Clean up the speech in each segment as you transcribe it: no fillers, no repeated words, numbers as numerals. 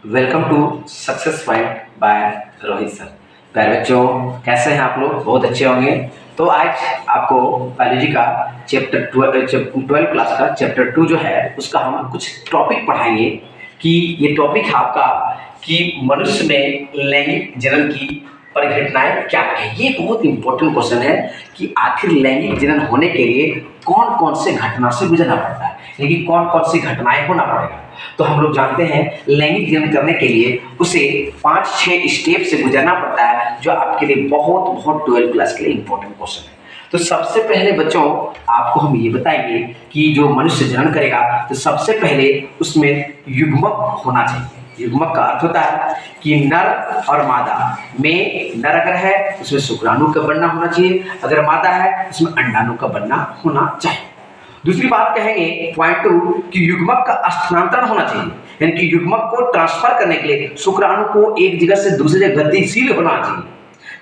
Welcome to success point by Rohit sir. प्यारे बच्चों, कैसे हैं आप लोग? बहुत अच्छे होंगे। तो आज आपको बायोलॉजी का चैप्टर 12 क्लास का चैप्टर 2 जो है उसका हम कुछ टॉपिक पढ़ाएंगे कि ये टॉपिक है आपका कि मनुष्य में लैंगिक जनन की परिघटनाएं क्या है। ये बहुत इंपॉर्टेंट क्वेश्चन है कि आखिर लैंगिक जनन होने के लिए कौन कौन से घटना से गुजरना पड़ता है, यानी कि कौन कौन सी घटनाएं होना पड़ेगा। तो हम लोग जानते हैं लैंगिक जनन करने के लिए उसे 5-6 स्टेप से गुजरना पड़ता है, जो आपके लिए बहुत 12 क्लास के लिए इंपॉर्टेंट क्वेश्चन है। तो सबसे पहले बच्चों आपको हम ये बताएंगे कि जो मनुष्य जनन करेगा तो सबसे पहले उसमें युग्मक होना चाहिए। युग्मक का अर्थ होता है कि नर और मादा में नर अगर है उसमें शुक्राणु का बनना होना चाहिए, अगर मादा है उसमें अंडाणु का बनना होना चाहिए। दूसरी बात कहेंगे पॉइंट 2 कि युग्मक का स्थानांतरण होना चाहिए, यानी कि युग्मक को ट्रांसफर करने के लिए शुक्राणु को एक जगह से दूसरी जगह गतिशील होना चाहिए।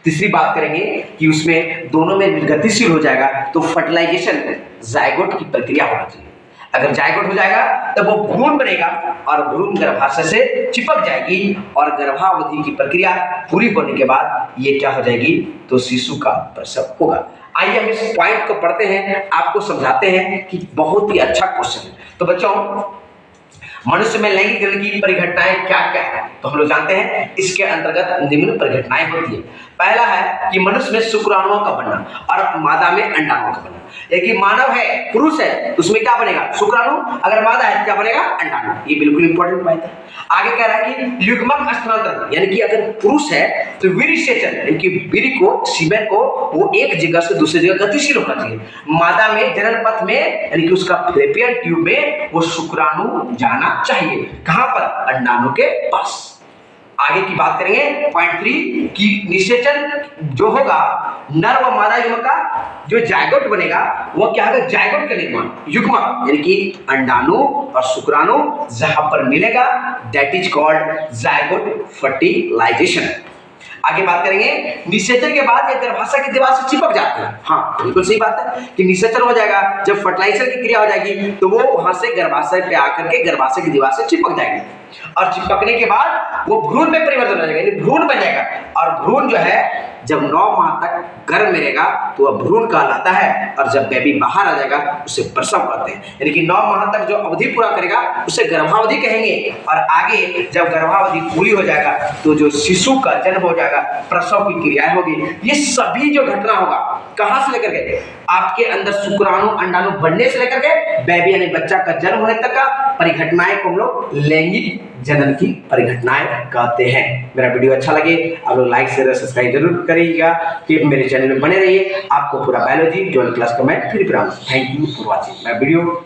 तीसरी बात करेंगे कि उसमें दोनों में गतिशील हो जाएगा तो फर्टिलाइजेशन जायगोट की प्रक्रिया होना चाहिए। अगर जायगोट हो जाएगा तब वो भ्रूण बनेगा और भ्रूण गर्भाशय से चिपक जाएगी और गर्भावधि की प्रक्रिया पूरी होने के बाद ये क्या हो जाएगी तो शिशु का प्रसव होगा। आइए हम इस पॉइंट को पढ़ते हैं, आपको समझाते हैं कि बहुत ही अच्छा क्वेश्चन है। तो बच्चों, मनुष्य में लैंगिक जनन की परिघटनाएं क्या क्या है तो हम लोग जानते हैं इसके अंतर्गत निम्न परिघटनाएं होती है। पहला है कि मनुष्य में शुक्राणुओं का बनना और मादा में अंडाणुओं का बनना। एक मानव है, पुरुष है, तो उसमें क्या बनेगा शुक्राणु, अगर मादा है तो क्या बनेगा अंडाणु। ये बिल्कुल इंपॉर्टेंट बात है। आगे कह रहा है कि युग्मक स्थानांतरण, यानी कि अगर पुरुष है तो वीर्यसेचन, यानी कि वीर्य को सीमेन को वो एक जगह से दूसरी जगह गतिशील होना चाहिए। मादा में जनन पथ में, यानी कि उसका फैलोपियन ट्यूब में वो शुक्राणु जाना चाहिए। कहां पर? अंडाणु के पास। आगे की बात करेंगे पॉइंट 3 कि निषेचन जो होगा नर व मादा युग्मक का जो जायगोट बनेगा वो क्या होगा जायगोट का निर्माण युग्मक, यानी कि अंडाणु और शुक्राणु जहां पर मिलेगा that is called zygote fertilization. आगे बात करेंगे निषेचन के बाद ये गर्भाशय की दीवार से चिपक जाते हैं। हाँ, बिल्कुल सही बात है कि निषेचन हो जाएगा, जब फर्टिलाइजेशन की क्रिया हो जाएगी तो वो वहां से गर्भाशय पे आकर के गर्भाशय की दीवार से चिपक जाएगी और चिपकने के बाद वो भ्रूण में परिवर्तन हो जाएगा, यानी भ्रूण बन जाएगा। और भ्रूण जो है जब 9 माह तक गर्भ में रहेगा तो वह भ्रूण कहलाता है और जब बेबी बाहर आ जाएगा उसे प्रसव कहते हैं, यानी कि 9 माह तक जो अवधि पूरा करेगा उसे गर्भावधि कहेंगे। और आगे जब गर्भावधि पूरी हो जाएगा तो जो शिशु का जन्म हो जाएगा, प्रसव की क्रियाएं होगी। ये सभी जो घटना होगा कहां से लेकर के आपके अंदर शुक्राणु अंडाणु बनने से लेकर के बेबी यानी बच्चा का जन्म होने तक का परिघटनाएं को हम लोग लैंगिक जनन की परिघटनाएं कहते हैं। मेरा वीडियो अच्छा लगे आप लोग लाइक शेयर सब्सक्राइब जरूर करिएगा कि मेरे चैनल में बने रहिए। आपको पूरा बायोलॉजी 12 क्लास का मैं फ्री पढ़ाऊंगा। Thank you for watching my video.